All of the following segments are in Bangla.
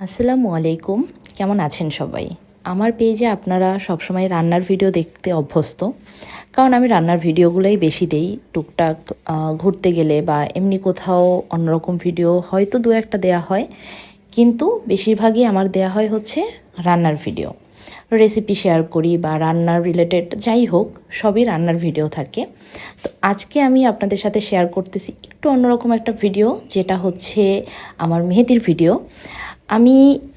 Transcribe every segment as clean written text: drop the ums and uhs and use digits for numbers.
আসসালামু আলাইকুম। কেমন আছেন সবাই? আমার পেজে আপনারা সবসময় রান্নার ভিডিও দেখতে অভ্যস্ত। কারণ আমি রান্নার ভিডিওগুলোই বেশি দেই। টুকটাক ঘুরতে গেলে বা এমনি কোথাও অন্যরকম ভিডিও হয়তো ২-১টা দেয়া হয়। কিন্তু বেশিরভাগই আমার দেয়া হয় হচ্ছে রান্নার ভিডিও। রেসিপি শেয়ার করি বা রান্নার রিলেটেড যাই হোক, সবই রান্নার ভিডিও থাকে। তো আজকে আমি আপনাদের সাথে শেয়ার করতেছি একটু অন্যরকম একটা ভিডিও, যেটা হচ্ছে আমার মেহেদির ভিডিও। আমি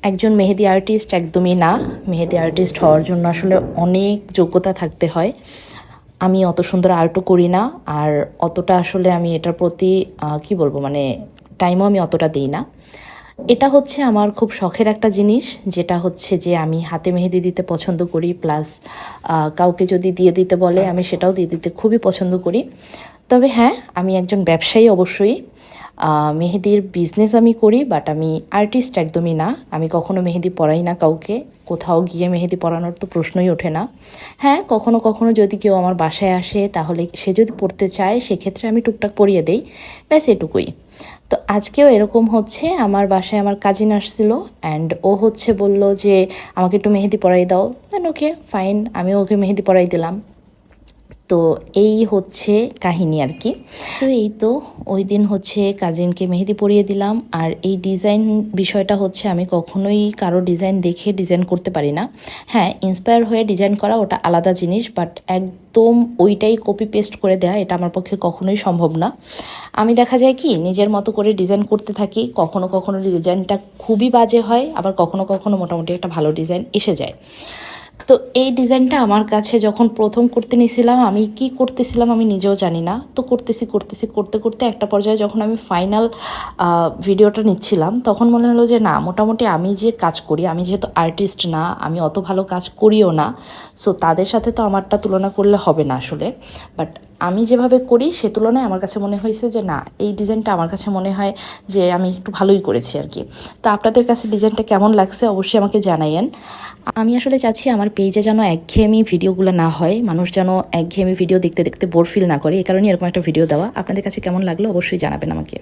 একজন মেহেদি আর্টিস্ট একদমই না। মেহেদি আর্টিস্ট হওয়ার জন্য আসলে অনেক যোগ্যতা থাকতে হয়। আমি অত সুন্দর আর্টও করি না, আর অতটা আসলে আমি এটার প্রতি কি বলবো, মানে টাইমও আমি অতটা দিই না। এটা হচ্ছে আমার খুব শখের একটা জিনিস, যেটা হচ্ছে যে আমি হাতে মেহেদি দিতে পছন্দ করি, প্লাস কাউকে যদি দিয়ে দিতে বলে আমি সেটাও দিয়ে দিতে খুবই পছন্দ করি। তবে হ্যাঁ, আমি একজন ব্যবসায়ী অবশ্যই। মেহেদির বিজনেস আমি করি, বাট আমি আর্টিস্ট একদমই না। আমি কখনো মেহেদি পরাই না কাউকে। কোথাও গিয়ে মেহেদি পরানোর তো প্রশ্নই ওঠে না। হ্যাঁ, কখনো কখনো যদি কেউ আমার বাসায় আসে, তাহলে সে যদি পড়তে চায় সেক্ষেত্রে আমি টুকটাক পরিয়ে দেই, ব্যাস এটুকুই। তো আজকেও এরকম হচ্ছে, আমার বাসায় আমার কাজিন আসছিল, অ্যান্ড ও হচ্ছে বলল যে আমাকে একটু মেহেদি পরাই দাও। দেন ওকে ফাইন, আমিও ওকে মেহেদি পরাই দিলাম। তো এই হচ্ছে কাহিনী আর কি। তো এই তো ওই দিন হচ্ছে কাজিনকে মেহেদি পরিয়ে দিলাম। আর এই ডিজাইন বিষয়টা হচ্ছে, আমি কখনোই কারো ডিজাইন দেখে ডিজাইন করতে পারি না। হ্যাঁ, ইন্সপায়ার হয়ে ডিজাইন করা ওটা আলাদা জিনিস, বাট একদম ওইটাই কপি পেস্ট করে দেওয়া এটা আমার পক্ষে কখনোই সম্ভব না। আমি দেখা যায় কি, নিজের মতো করে ডিজাইন করতে থাকি। কখনো কখনো ডিজাইনটা খুবই বাজে হয়, আবার কখনো কখনো মোটামুটি একটা ভালো ডিজাইন এসে যায়। তো এই ডিজাইনটা আমার কাছে যখন প্রথম করতে নিয়েছিলাম, আমি কি করতেছিলাম আমি নিজেও জানি না। তো করতে করতে একটা পর্যায়ে যখন আমি ফাইনাল ভিডিওটা নিচ্ছিলাম, তখন মনে হলো যে না, মোটামুটি আমি যে কাজ করি, আমি যেহেতু আর্টিস্ট না, আমি অত ভালো কাজ করিও না, সো তাদের সাথে তো আমারটা তুলনা করলে হবে না আসলে। বাট আমি যেভাবে করি সে তুলনায় আমার কাছে মনে হয়েছে যে না, এই ডিজাইনটা আমার কাছে মনে হয় যে আমি একটু ভালোই করেছি আর কি। তো আপনাদের কাছে ডিজাইনটা কেমন লাগছে অবশ্যই আমাকে জানাইয়েন। আমি আসলে চাচ্ছি আমার পেজে যেন একঘেয়েমি ভিডিওগুলো না হয়, মানুষ যেন একঘেয়েমি ভিডিও দেখতে দেখতে বোর ফিল না করে। এই কারণে এরকম একটা ভিডিও দেওয়া। আপনাদের কাছে কেমন লাগলো অবশ্যই জানাবেন আমাকে।